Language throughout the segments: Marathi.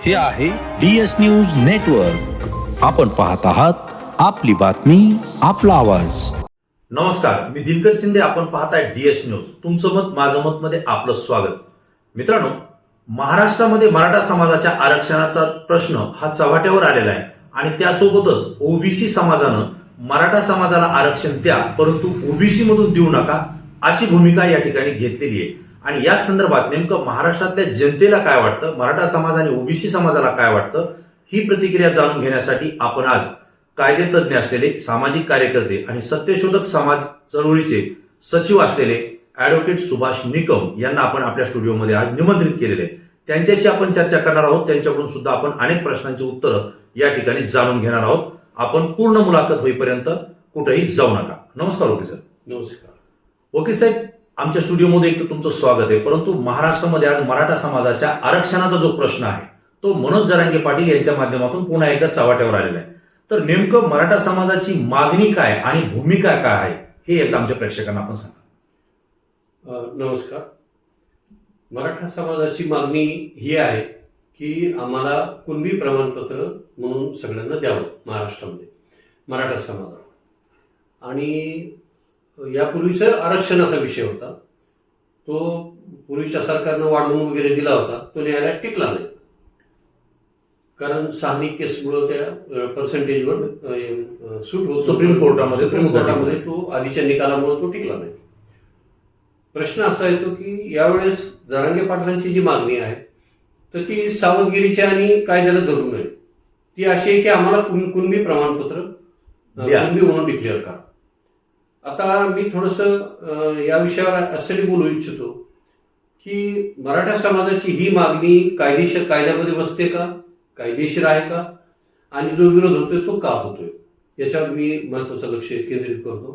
हे आहे DS न्यूज नेटवर्क. आपण पाहत आहात आपली बातमी आपला आवाज. नमस्कार, मी दिनकर शिंदे. आपण पाहताय DS न्यूज. तुमचं मत माझं मत मध्ये आपलं स्वागत. मित्रांनो, महाराष्ट्रामध्ये मराठा समाजाच्या आरक्षणाचा प्रश्न हा चव्हाट्यावर आलेला आहे आणि त्यासोबतच ओबीसी समाजानं मराठा समाजाला आरक्षण द्या परंतु ओबीसी मधून देऊ नका अशी भूमिका या ठिकाणी घेतलेली आहे. आणि या संदर्भात नेमकं महाराष्ट्रातल्या जनतेला काय वाटतं, मराठा समाज आणि ओबीसी समाजाला काय वाटतं, ही प्रतिक्रिया जाणून घेण्यासाठी आपण आज कायदेतज्ञ असलेले सामाजिक कार्यकर्ते आणि सत्यशोधक समाज चळवळीचे सचिव असलेले ॲडव्होकेट सुभाष निकम यांना आपण आपल्या स्टुडिओमध्ये आज निमंत्रित केलेले आहे. त्यांच्याशी आपण चर्चा करणार आहोत. त्यांच्याकडून सुद्धा आपण अनेक प्रश्नांची उत्तरं या ठिकाणी जाणून घेणार आहोत. आपण पूर्ण मुलाखत होईपर्यंत कुठेही जाऊ नका. नमस्कार वकील सर. नमस्कार वकील साहेब, आमच्या स्टुडिओमध्ये एक तर तुमचं स्वागत आहे, परंतु महाराष्ट्रामध्ये आज मराठा समाजाच्या आरक्षणाचा जो प्रश्न आहे तो मनोज जरांगे पाटील यांच्या माध्यमातून पुन्हा एकदा चव्हाट्यावर आलेला आहे. तर नेमकं मराठा समाजाची मागणी काय आणि भूमिका काय आहे हे एकदा आमच्या प्रेक्षकांना आपण सांगा. नमस्कार. मराठा समाजाची मागणी ही आहे की आम्हाला कुणबी प्रमाणपत्र म्हणून सगळ्यांना द्यावं महाराष्ट्रामध्ये मराठा समाजाला. आणि यापूर्वीचा आरक्षणाचा विषय होता, तो पूर्वीच्या सरकारनं वाढवून वगैरे दिला होता, तो न्यायालयात टिकला नाही. कारण साहनी केसमुळं त्या पर्सेंटेजवर सूट होत सुप्रीम कोर्टामध्ये तो आधीच्या निकालामुळे तो टिकला नाही. प्रश्न असा येतो की यावेळेस जरांगे पाटलांची जी मागणी आहे तर ती सावधगिरीची आणि कायद्याला धरून नये. ती अशी आहे की आम्हाला कुणबी प्रमाणपत्र कुणबी म्हणून डिक्लेअर करा. आता मी थोडंसं या विषयावर असंही बोलू इच्छितो की मराठा समाजाची ही मागणी कायद्यामध्ये बसते का, कायदेशीर आहे का, आणि जो विरोध होतोय तो का होतोय याच्यावर मी महत्त्वाचं लक्ष केंद्रित करतो.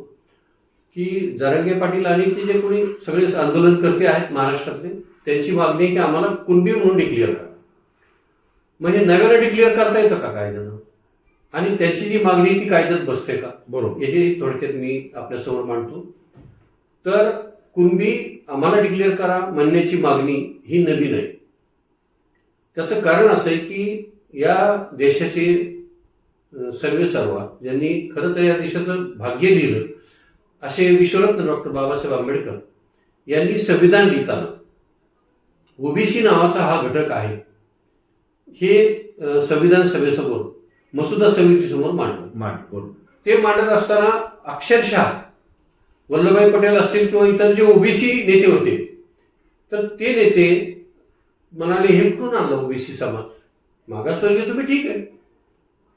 की जरांगे पाटील आणि ते जे कोणी सगळे आंदोलनकर्ते आहेत महाराष्ट्रातले, त्यांची मागणी आहे की आम्हाला कुणबी म्हणून डिक्लेअर करा. म्हणजे नव्यानं डिक्लेअर करता येतं का कायद्यानं, आणि त्याची जी मागणी ती कायद्यात बसते का, बरोबर, याची थोडक्यात मी आपल्यासमोर मांडतो. तर कुणबी आम्हाला डिक्लेअर करा म्हणण्याची मागणी ही नवीन आहे. त्याचं कारण असं आहे की या देशाचे सर्वेसर्वा ज्यांनी खरं तर या देशाचं भाग्य लिहिलं असे विश्वरत्न डॉक्टर बाबासाहेब आंबेडकर यांनी संविधान लिहिताना ओबीसी नावाचा हा घटक आहे हे संविधान सभेसमोर मसुदा समितीसमोर मांडलं. ते मांडत असताना अक्षरशः वल्लभभाई पटेल असतील किंवा इतर जे ओबीसी नेते होते तर ते नेते म्हणाले हे कुठून आणलं ओबीसी समाज, मागासवर्गीय तुम्ही ठीक आहे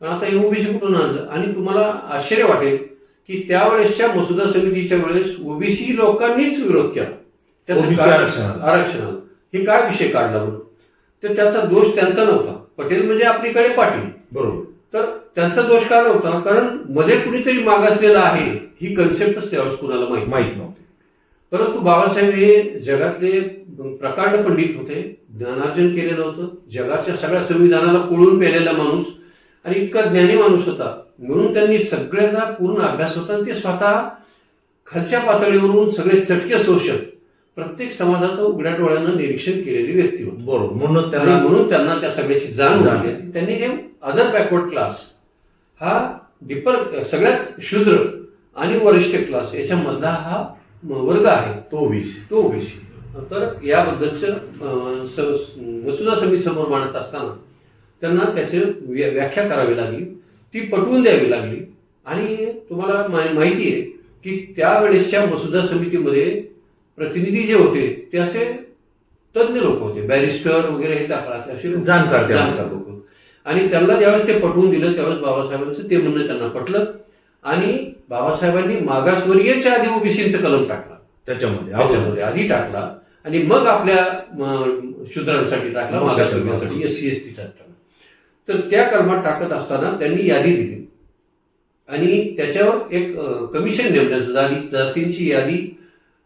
पण आता हे ओबीसी कुठून आणलं. आणि तुम्हाला आश्चर्य वाटेल की त्यावेळेसच्या मसुदा समितीच्या वेळेस ओबीसी लोकांनीच विरोध केला त्याचं आरक्षणाला. हे काय विषय काढला म्हणून, तर त्याचा दोष त्यांचा नव्हता. पटेल म्हणजे आपलीकडे पाटील, बरोबर. तर त्यांचा दोष का नव्हता, कारण मध्ये कुणीतरी मागासलेला आहे ही कन्सेप्टच त्यावेळेस कुणाला माहीत नव्हती. परंतु बाबासाहेब हे जगातले प्रकांड पंडित होते, ज्ञानार्जन केलेलं होतं, जगाच्या सगळ्या संविधानाला पोळून पेलेला माणूस आणि इतका ज्ञानी माणूस होता म्हणून त्यांनी सगळ्याचा पूर्ण अभ्यास होता. आणि ते स्वतः खालच्या पातळीवरून सगळे चटके शोषक प्रत्येक समाजाचं उघड्या डोळ्यानं निरीक्षण केलेली व्यक्ती होती. बरोबर. म्हणून त्यांना त्या सगळ्याची जाण झाली. त्यांनी हे अदर बॅकवर्ड क्लास हा सगळ्यात शूद्र आणि वरिष्ठ क्लास याच्यामधला हा वर्ग आहे तो ओबीसी. तर याबद्दलचं मसुदा समिती समोर मांडत असताना त्यांना त्याची व्याख्या करावी लागली, ती पटवून द्यावी लागली. आणि तुम्हाला माहिती आहे की त्यावेळेसच्या मसुदा समितीमध्ये प्रतिनिधी जे होते ते असे तज्ज्ञ लोक होते, बॅरिस्टर वगैरे हे काळातले असे जाणकार लोक. आणि त्यांना ज्यावेळेस ते पटवून दिलं त्यावेळेस बाबासाहेबांचं ते म्हणणं त्यांना पटलं आणि बाबासाहेबांनी मागासवर्गीयच्या आधी ओबीसीचं कलम टाकला, त्याच्यामध्ये आधी टाकला आणि मग आपल्या शूद्रांसाठी टाकला, मागासवर्गीयांसाठी SC ST टाकला. तर त्या कलमात टाकत असताना त्यांनी यादी दिली आणि त्याच्यावर एक कमिशन नेमण्याचं, जातींची यादी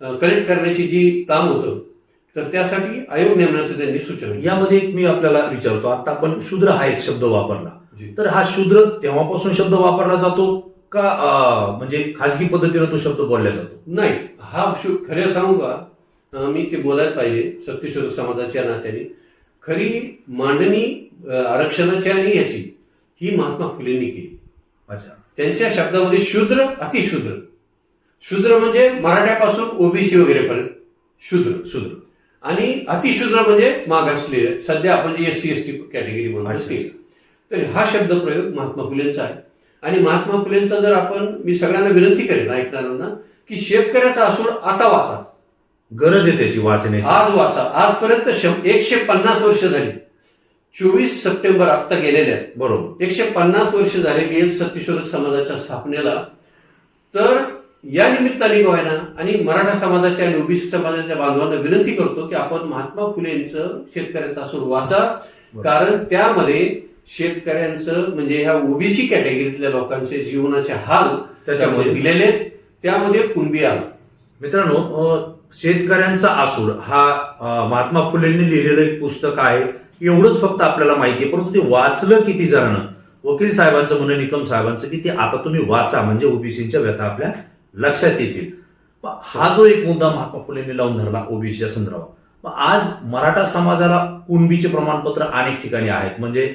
कलेक्ट करण्याची जी काम होतं तर त्यासाठी आयोग नेमण्याचं त्यांनी सूचना. यामध्ये एक मी आपल्याला विचारतो, आता आपण शूद्र हा एक शब्द वापरला, तर हा शूद्र तेव्हापासून शब्द वापरला जातो का म्हणजे खाजगी पद्धतीने तो शब्द बोलला जातो? नाही, हा खरं सांगू का, मी ते बोलायला पाहिजे सत्यशोधक समाजाच्या नात्याने. खरी मांडणी आरक्षणाची आणि याची ही महात्मा फुलेंनी केली. अच्छा. त्यांच्या शब्दामध्ये शूद्र अतिशूद्र, शूद्र म्हणजे मराठ्यापासून ओबीसी वगैरे पर्यंत शूद्र आणि अतिशूद्र म्हणजे मागासलेले, सध्या आपण जे SC ST कॅटेगरी म्हणतो ते. तर हा शब्द प्रयोग महात्मा फुलेंचा आहे. आणि महात्मा फुलेंचा जर आपण, मी सगळ्यांना विनंती करेन ऐकणाऱ्यांना, की शेतकऱ्याचा असूड आता वाचा, गरज आहे त्याची वाचण्याची. आज वाचा. आजपर्यंत 150 वर्ष झाली. 24 सप्टेंबर आत्ता गेलेल्या, बरोबर, 150 वर्ष झालेली आहेत सत्यशोधक समाजाच्या स्थापनेला. तर या निमित्ताने ना, आणि मराठा समाजाच्या आणि ओबीसी समाजाच्या बांधवांना विनंती करतो की आपण महात्मा फुलेंचं शेतकऱ्याचा असूड वाचा. कारण त्यामध्ये शेतकऱ्यांचं म्हणजे ह्या ओबीसी कॅटेगरीतल्या लोकांचे जीवनाचे हाल त्याच्यामध्ये दिलेले आहेत. त्यामध्ये कुणबी आला. मित्रांनो, शेतकऱ्यांचा आसूड हा महात्मा फुलेंनी लिहिलेलं एक पुस्तक आहे. एवढंच फक्त आपल्याला माहिती आहे, परंतु ते वाचलं किती जणांना? वकील साहेबांचं म्हणणं, निकम साहेबांचं, की ते आता तुम्ही वाचा म्हणजे ओबीसीच्या व्यथा आपल्या लक्षात येतील. हा जो एक मुद्दा महात्मा फुलेंनी लावून धरला ओबीसीच्या संदर्भात, आज मराठा समाजाला कुणबीचे प्रमाणपत्र अनेक ठिकाणी आहेत. म्हणजे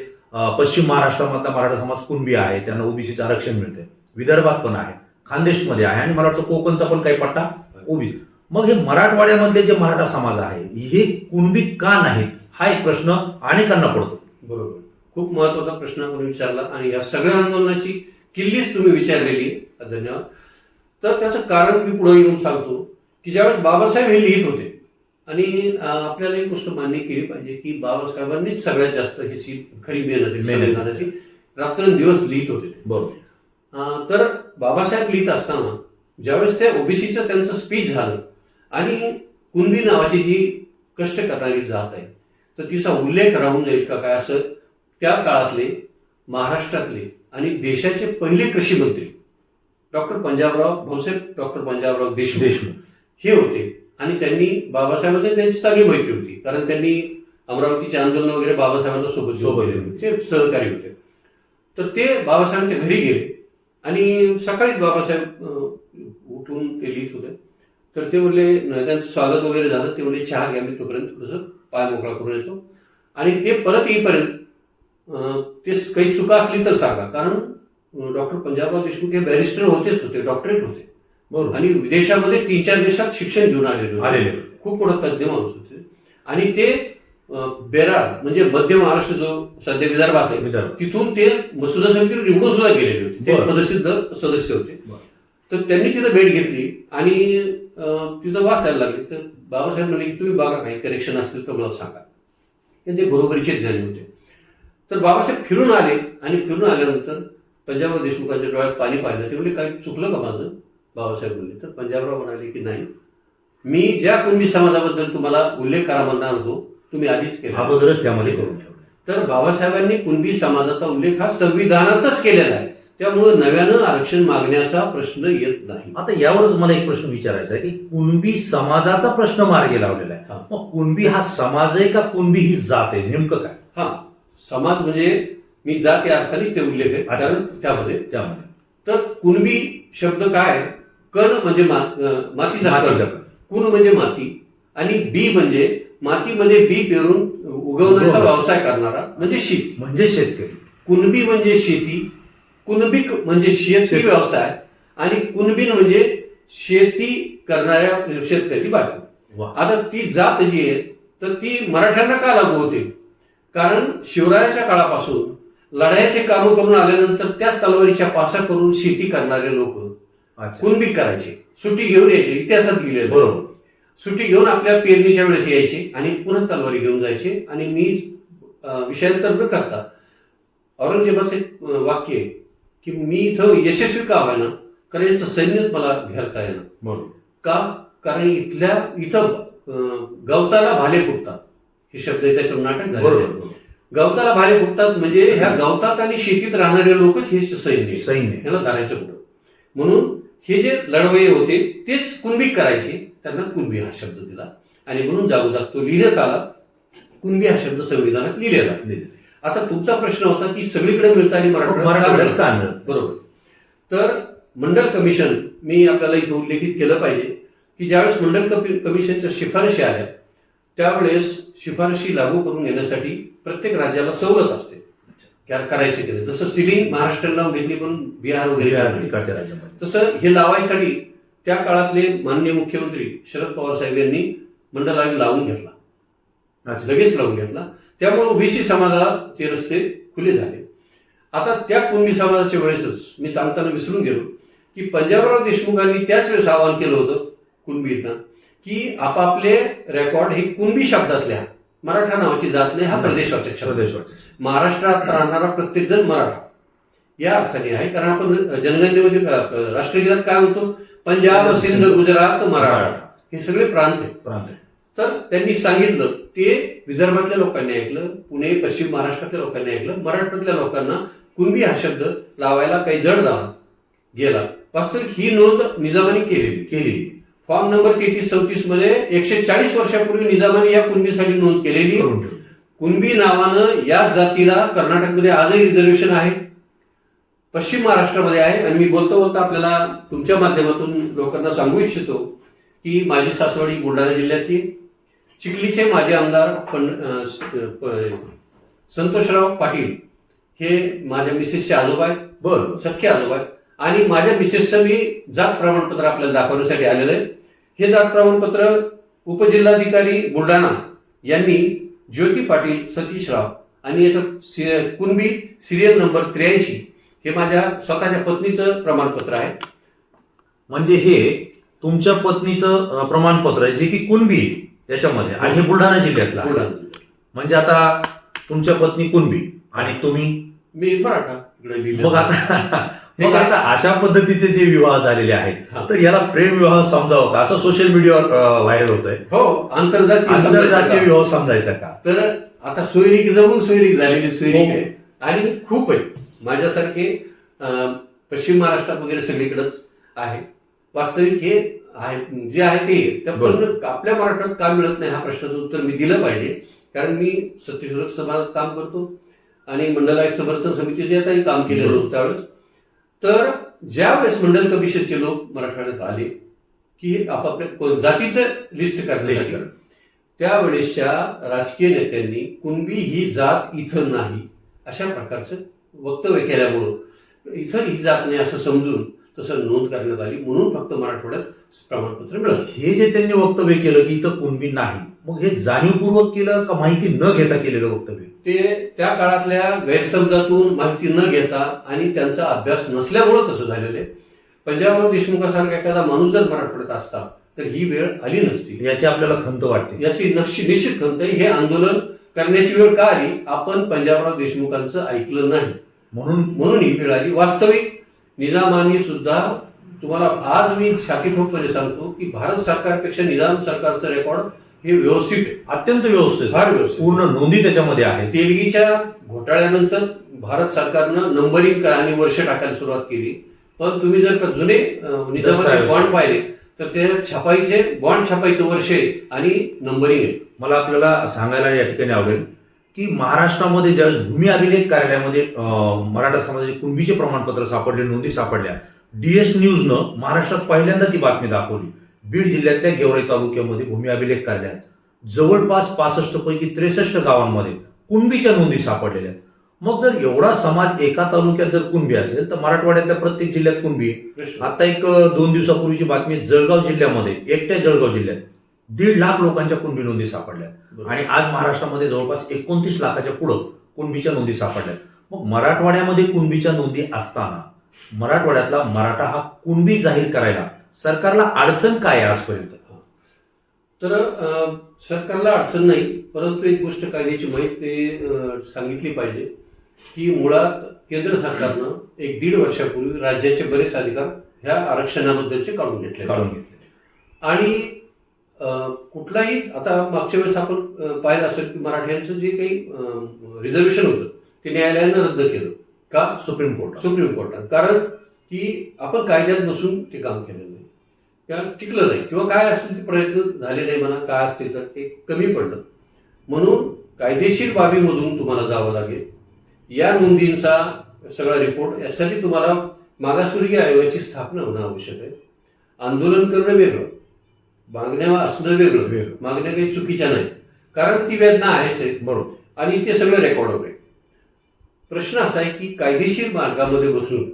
पश्चिम महाराष्ट्रामधला मराठा समाज कुणबी आहे, त्यांना ओबीसीचं आरक्षण मिळते. विदर्भात पण आहे, खानदेशमध्ये आहे, आणि मला वाटतं कोकणचा पण काही पट्टा ओबीसी. मग हे मराठवाड्यामधले जे मराठा समाज आहे हे कुणबी का नाहीत, हा एक प्रश्न अनेकांना पडतो. बरोबर, खूप महत्वाचा प्रश्न आपण विचारला आणि या सगळ्या आंदोलनाची किल्लीच तुम्ही विचारलेली. धन्यवाद. तर त्याचं कारण मी पुढे येऊन सांगतो की ज्यावेळेस बाबासाहेब हे लिहित होते, आणि आपल्याला एक गोष्ट मान्य केली पाहिजे की बाबासाहेबांनीच सगळ्यात जास्त ह्याची खरी मेहनत रात्रंदिवस लिहित होते. बरोबर. तर बाबासाहेब लिहित असताना ज्यावेळेस त्या ओबीसीचं त्यांचं स्पीच झालं आणि कुणबी नावाची जी कष्ट करणारी जात आहे तर तिचा उल्लेख राहून जाईल का काय, असं त्या काळातले महाराष्ट्रातले आणि देशाचे पहिले कृषी मंत्री डॉक्टर पंजाबराव देशमुख हे होते. आणि त्यांनी बाबासाहेबांची त्यांची चांगली मैत्री होती, कारण त्यांनी अमरावतीचे आंदोलन वगैरे बाबासाहेबांना सोबत ते सहकारी होते. तर ते बाबासाहेबांच्या घरी गेले आणि सकाळीच बाबासाहेब उठून ते लिहित होते. तर ते म्हणले, त्यांचं स्वागत वगैरे झालं, ते म्हणले चहा घ्या, मी तोपर्यंत थोडंसं पाय मोकळा करून येतो. आणि ते परत येईपर्यंत ते काही चुका असली तर सांगा, कारण डॉक्टर पंजाबराव देशमुख हे बॅरिस्टर होते, डॉक्टरेट होते. आणि विदेशामध्ये 3-4 देशात शिक्षण घेऊन आलेले होते, खूप मोठा तज्ज्ञ माणूस होते. आणि ते बेरार म्हणजे मध्य महाराष्ट्र जो सध्या विदर्भात आहे तिथून ते मसुदा समितीवर निवडून सुद्धा गेलेले होते, ते पदसिद्ध सदस्य होते. तर त्यांनी तिथं भेट घेतली आणि तिथं वाचायला लागले. तर बाबासाहेब म्हणले की तुम्ही बघा काही करेक्शन असतील तर मला सांगा. ते बरोबरीचे ज्ञानी होते. तर बाबासाहेब फिरून आले आणि फिरून आल्यानंतर पंजाबराव देशमुखांच्या डोळ्यात पाणी पाहिलं. ते म्हणले काही चुकलं का माझं? बाबासाहेब म्हणले. तर पंजाबराव म्हणाले की नाही, मी ज्या कुणबी समाजाबद्दल तुम्हाला उल्लेख करा म्हणणार होतो तुम्ही आधीच केला. तर बाबासाहेबांनी कुणबी समाजाचा उल्लेख हा संविधानातच केलेला आहे, त्यामुळे नव्यानं आरक्षण मागण्याचा प्रश्न येत नाही. आता यावरच मला एक प्रश्न विचारायचा आहे की कुणबी समाजाचा प्रश्न मार्गी लावलेला आहे. मग कुणबी हा समाज आहे का कुणबी ही जात आहे, नेमकं काय? हा, समाज म्हणजे मी जात या अर्थाने ते उल्लेख आहे, कारण त्यामध्ये तर कुणबी शब्द काय, कण म्हणजे मातीचा, कुण म्हणजे माती, आणि बी म्हणजे मातीमध्ये बी पेरून उगवण्याचा व्यवसाय करणारा म्हणजे शेतकरी. कुणबी म्हणजे शेती, कुणबिक म्हणजे शेती व्यवसाय, आणि कुणबीन म्हणजे शेती करणाऱ्या शेतकरी बायको. आता ती जात जी आहे तर ती मराठ्यांना का लागू होते? कारण शिवरायाच्या काळापासून लढाईचे कामं करून आल्यानंतर त्याच तलवारीच्या पासा करून शेती करणारे लोक कुणबी करायचे, सुट्टी घेऊन यायचे. इतिहासात लिहिलेलं बरोबर, सुट्टी घेऊन आपल्या पेरणीच्या वेळेस यायचे आणि पुन्हा तलवारी घेऊन जायचे. आणि मी विषयांतर न करता औरंगजेबाचं एक वाक्य आहे की मी इथं यशस्वी का व्हायना, कारण यांचं सैन्यच मला घेरता येणार. बरोबर का? कारण इथं गवताला भाले फुटतात, हे शब्द त्याच्यावर नाटक झाले. गवताला भाले फुटतात म्हणजे ह्या गवतात आणि शेतीत राहणारे लोकच हे सैन्य याला धरायचं कुठं. म्हणून हे जे लढवय्ये होते तेच कुणबी करायचे, त्यांना कुणबी हा शब्द दिला. आणि म्हणून जागोजाग तो लिहिण्यात आला. कुणबी हा शब्द संविधानात लिहिलेला. आता तुमचा प्रश्न होता की सगळीकडे मिळतं आणि मराठवाड्यात, बरोबर. तर मंडल कमिशन मी आपल्याला इथं उल्लेखित केलं पाहिजे की ज्यावेळेस मंडल कमिशनच्या शिफारशी आल्या त्यावेळेस शिफारशी लागू करून येण्यासाठी प्रत्येक राज्याला सवलत असते करायची की नाही. जसं सिलिंग महाराष्ट्राला लावून घेतली पण बिहार वगैरे तिकडच्या राज्यामध्ये तसं हे लावायसाठी त्या काळातले माननीय मुख्यमंत्री शरद पवार साहेब यांनी मंडल आयोग लावून घेतला, लगेच लावून घेतला. त्यामुळे ओबीसी समाजाला ते रस्ते खुले झाले. आता त्या कुणबी समाजाच्या वेळेसच मी सांगताना विसरून गेलो की पंजाबराव देशमुखांनी त्याच वेळेस आवाहन केलं होतं कुणबींना की आपापले रेकॉर्ड हे कुणबी शब्दातल्या, मराठा नावाची जात नाही, हा प्रदेशवाचक शब्द. महाराष्ट्रात राहणारा प्रत्येक जण मराठा या अर्थाने आहे. कारण आपण जनगणनेमध्ये राष्ट्रगीतात काय म्हणतो, पंजाब, सिंध, गुजरात, मराठा हे सगळे प्रांत आहेत. तर त्यांनी सांगितलं, ते विदर्भातल्या लोकांनी ऐकलं, पुणे पश्चिम महाराष्ट्रातल्या लोकांनी ऐकलं, मराठवाड्यातल्या लोकांना कुणबी हा शब्द लावायला काही जड झाला गेला. वास्तविक ही नोंद निजामाने केली. फॉर्म नंबर 33-34 मध्ये 140 वर्षापूर्वी निजामाने या कुणबीसाठी नोंद केलेली. कुणबी नावानं या जातीला कर्नाटकमध्ये आजही रिझर्वेशन आहे, पश्चिम महाराष्ट्रामध्ये आहे. आणि मी बोलता आपल्याला तुमच्या माध्यमातून लोकांना सांगू इच्छितो की माझी सासवडी बुलढाणा जिल्ह्यातली, चिखलीचे माजी आमदार संतोषराव पाटील हे माझ्या मिसेसचे आजोबा आहेत, सख्खे आजोबा आहेत. आणि माझ्या मिसेसचं मी जात प्रमाणपत्र आपल्याला दाखवण्यासाठी आलेलं आहे. हे जात प्रमाणपत्र उपजिल्हाधिकारी बुलढाणा यांनी ज्योती पाटील सतीशराव आणि याचं कुणबी सिरियल नंबर 83 हे माझ्या स्वतःच्या पत्नीचं प्रमाणपत्र आहे. म्हणजे हे तुमच्या पत्नीचं प्रमाणपत्र आहे जे की कुणबी याच्यामध्ये, आणि हे बुलढाणा जिल्ह्यातला. म्हणजे आता तुमच्या पत्नी कुणबी आणि तुम्ही, मी मराठा. मग आता अशा पद्धतीचे जे विवाह झालेले आहेत तर याला प्रेम विवाह समजावं का, असं सोशल मीडियावर व्हायरल होत आहे. हो, आंतरजातीय विवाह समजायचा का? तर आता सोयरीक जमून सोयरीक झालेली सोयरीक आहे आणि खूप आहे. माझ्यासारखे पश्चिम महाराष्ट्रात वगैरे सगळीकडेच आहे. वास्तविक हे आहे जे आहे ते पण आपल्या महाराष्ट्रात का मिळत नाही, हा प्रश्नाचं उत्तर मी दिलं पाहिजे. कारण मी सत्यशोधक समाजात काम करतो आणि मंडल आयोग समर्थन समितीचे आताही काम केलेलं होतं त्यावेळेस. तर ज्या वेळेस मंडल कमिशनचे लोक मराठवाड्यात आले की आपापल्या जातीचं लिस्ट करण्यासाठी, त्यावेळेसच्या राजकीय नेत्यांनी कुणबी ही जात इथं नाही अशा प्रकारचं वक्तव्य केल्यामुळं इथं ही जात नाही असं समजून तसं नोंद करण्यात आली. म्हणून फक्त मराठवाड्यात प्रमाणपत्र मिळालं. हे जे त्यांनी वक्तव्य केलं की इथं कुणबी नाही, मग हे जाणीवपूर्वक केलं का माहिती न घेता केलेलं वक्तव्य? ते त्या काळातल्या गैरसमजातून, माहिती न घेता आणि त्यांचा अभ्यास नसल्यामुळं तसं झालेलं आहे. पंजाबराव देशमुखासारखा एखादा माणूस जर मराठवाड्यात असता तर ही वेळ आली नसती, याची आपल्याला खंत वाटते. याची निश्चित खंत आहे. हे आंदोलन करण्याची वेळ का आली? आपण पंजाबराव देशमुखांचं ऐकलं नाही म्हणून ही वेळ आली. वास्तविक निजामांनी सुद्धा, तुम्हाला आज मी छातीठोकपणे सांगतो की भारत सरकारपेक्षा निजाम सरकारचं रेकॉर्ड हे व्यवस्थित आहे, अत्यंत व्यवस्थित, फार व्यवस्थित, पूर्ण नोंदी त्याच्यामध्ये आहे. तेलगीच्या घोटाळ्यानंतर भारत सरकारनं नंबरिंग आणि वर्ष टाकायला सुरुवात केली. पण तुम्ही जर का जुने निजामाचे बॉन्ड पाहिले तर ते बॉन्ड छापायचं वर्ष आहे आणि नंबरिंग आहे. मला आपल्याला सांगायला या ठिकाणी आवडेल की महाराष्ट्रामध्ये ज्यावेळेस भूमी अभिलेख कार्यालयामध्ये मराठा समाजाचे कुणबीचे प्रमाणपत्र सापडले, नोंदी सापडल्या, DS न्यूजनं महाराष्ट्रात पहिल्यांदा ती बातमी दाखवली. बीड जिल्ह्यातल्या गेवराई तालुक्यामध्ये भूमी अभिलेख कार्यालयात जवळपास 65 पैकी 63 गावांमध्ये कुणबीच्या नोंदी सापडलेल्या आहेत. मग जर एवढा समाज एका तालुक्यात जर कुणबी असेल तर मराठवाड्यातल्या प्रत्येक जिल्ह्यात कुणबी. आता एक 2 दिवसापूर्वीची बातमी, जळगाव जिल्ह्यामध्ये, एकट्या जळगाव जिल्ह्यात 1.5 लाख लोकांच्या कुणबी नोंदी सापडल्या आणि आज महाराष्ट्रामध्ये जवळपास 29 लाखाच्या पुढं कुणबीच्या नोंदी सापडल्या. मग मराठवाड्यामध्ये कुणबीच्या नोंदी असताना मराठवाड्यातला मराठा हा कुणबी जाहीर करायला सरकारला अडचण काय आहे आजपर्यंत? तर सरकारला अडचण नाही, परंतु एक गोष्ट कायद्याची माहिती सांगितली पाहिजे की मुळात केंद्र सरकारनं 1-1.5 वर्षापूर्वी राज्याचे बरेच अधिकार ह्या आरक्षणाबद्दलचे काढून घेतले आणि कुठलाही, आता मागच्या वेळेस आपण पाहिलं असेल की मराठ्यांचं जे काही रिझर्वेशन होतं ते न्यायालयानं रद्द केलं का? सुप्रीम कोर्टात. कारण की आपण कायद्यात बसून ते काम केलं नाही, त्या टिकलं नाही, किंवा काय असेल ते प्रयत्न झाले नाही म्हणा, काय असतील तर ते कमी पडलं. म्हणून कायदेशीर बाबीमधून तुम्हाला जावं लागेल. या नोंदींचा सगळा रिपोर्ट, यासाठी तुम्हाला मागासवर्गीय आयोगाची स्थापना होणं आवश्यक आहे. आंदोलन करणं वेगळं, मागण्या असणं वेगळं. मागण्या काही चुकीच्या नाही, कारण ती वेदना आहेच आहे. बरोबर. आणि ते सगळं रेकॉर्डवर आहे. प्रश्न असा आहे की कायदेशीर मार्गामध्ये बसून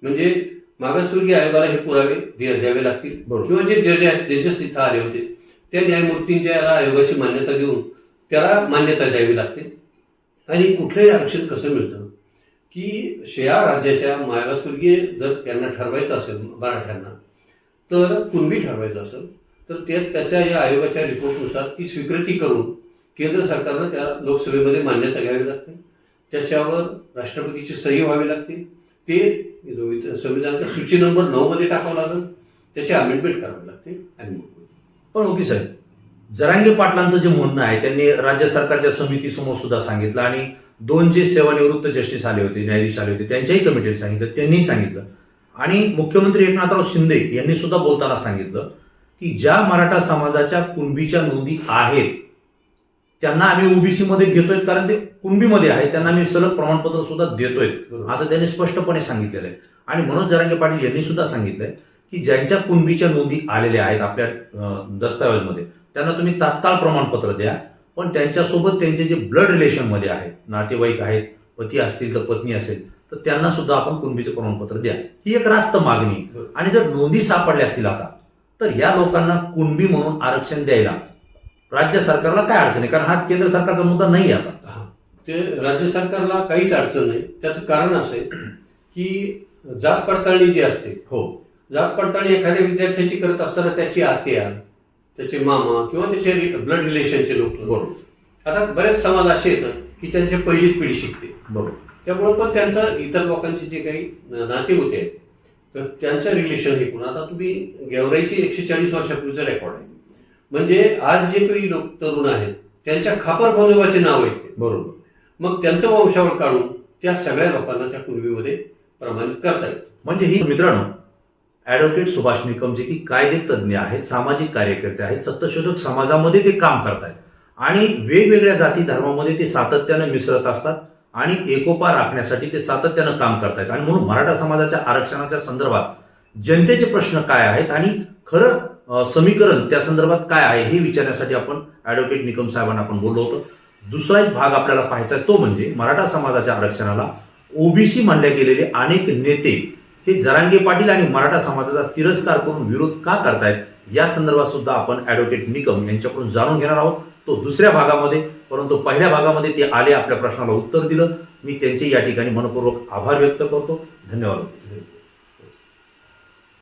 म्हणजे मागासवर्गीय आयोगाला हे पुरावे द्यावे लागतील बरोबर. किंवा जे जजेस इथं आले होते त्या न्यायमूर्तींच्या याला आयोगाची मान्यता देऊन त्याला मान्यता द्यावी लागते. आणि कुठलंही आरक्षण कसं मिळतं की या राज्याच्या मागासवर्गीय जर त्यांना ठरवायचं असेल मराठ्यांना तर कुणबी ठरवायचं असेल तर त्याच्या या आयोगाच्या रिपोर्टनुसार ती स्वीकृती करून केंद्र सरकारनं त्या लोकसभेमध्ये मान्यता घ्यावी लागते. त्याच्यावर राष्ट्रपतीची सही व्हावी लागते. ते संविधानाच्या सूची नंबर 9 मध्ये टाकावं लागेल. त्याची अमेंडमेंट करावी लागते आणि मग पण ओके साहेब, जरांगे पाटलांचं जे म्हणणं आहे त्यांनी राज्य सरकारच्या समितीसमोर सुद्धा सांगितलं आणि 2 जे सेवानिवृत्त जस्टिस आले होते, न्यायाधीश आले होते, त्यांच्याही कमिटीने सांगितलं, त्यांनीही सांगितलं आणि मुख्यमंत्री एकनाथराव शिंदे यांनी सुद्धा बोलताना सांगितलं की ज्या मराठा समाजाच्या कुणबीच्या नोंदी आहेत त्यांना आम्ही ओबीसी मध्ये घेतोय कारण ते कुणबीमध्ये आहे, त्यांना आम्ही सलग प्रमाणपत्र सुद्धा देतोय असं त्यांनी स्पष्टपणे सांगितलेलं आहे. आणि मनोज जरांगे पाटील यांनी सुद्धा सांगितलंय की ज्यांच्या कुणबीच्या नोंदी आलेल्या आहेत आपल्या दस्तावेजमध्ये त्यांना तुम्ही तात्काळ प्रमाणपत्र द्या, पण त्यांच्यासोबत त्यांचे जे ब्लड रिलेशनमध्ये आहेत, नातेवाईक आहेत, पती असतील तर पत्नी असेल तर त्यांना सुद्धा आपण कुणबीचं प्रमाणपत्र द्या. ही एक रास्त मागणी. आणि जर नोंदी सापडल्या असतील आता तर या लोकांना कुणबी म्हणून आरक्षण द्यायला राज्य सरकारला काय अडचण आहे? कारण हा केंद्र सरकारचा मुद्दा नाही आता. ते राज्य सरकारला काहीच अडचण नाही. त्याचं कारण असं आहे की जात पडताळणी जी असते, हो, जात पडताळणी एखाद्या विद्यार्थ्याची करत असताना त्याची आत्या, त्याचे मामा किंवा त्याचे ब्लड रिलेशनचे लोक, बरोबर, आता बरेच समाज असे येतात की त्यांची पहिलीच पिढी शिकते, बरोबर, त्यामुळे पण त्यांचं इतर लोकांचे जे काही नाते होते तर त्यांचं रिलेशन हे कोण. आता तुम्ही गेवराईची 140 वर्षापूर्वीचं रेकॉर्ड आहे. म्हणजे आज जे काही लोक तरुण आहेत त्यांच्या खापर बंजोबाचे नाव आहेत ते. बरोबर. मग त्यांचं वंशावळ काढून त्या सगळ्या लोकांना त्या कुणबीमध्ये प्रमाणित करता येतं. म्हणजे ही मित्रांनो ॲडव्होकेट सुभाष निकम जे की कायदे तज्ज्ञ आहेत, सामाजिक कार्यकर्ते आहेत, सत्यशोधक समाजामध्ये ते काम करतायत आणि वेगवेगळ्या जाती धर्मामध्ये ते सातत्यानं मिसळत असतात आणि एकोपा राखण्यासाठी ते सातत्यानं काम करतायत. आणि म्हणून मराठा समाजाच्या आरक्षणाच्या संदर्भात जनतेचे प्रश्न काय आहेत आणि खरं समीकरण त्या संदर्भात काय आहे हे विचारण्यासाठी आपण ॲडव्होकेट निकम साहेबांना आपण बोललो होतो. दुसरा एक भाग आपल्याला पाहायचा आहे तो म्हणजे मराठा समाजाच्या आरक्षणाला ओबीसी मानले गेलेले अनेक नेते हे जरांगे पाटील आणि मराठा समाजाचा तिरस्कार करून विरोध का करतायत या संदर्भात सुद्धा आपण ॲडव्होकेट निकम यांच्याकडून जाणून घेणार आहोत. तो दुसऱ्या भागामध्ये. परंतु पहिल्या भागामध्ये ते आले, आपल्या प्रश्नाला उत्तर दिलं. मी त्यांचे या ठिकाणी मनपूर्वक आभार व्यक्त करतो. धन्यवाद.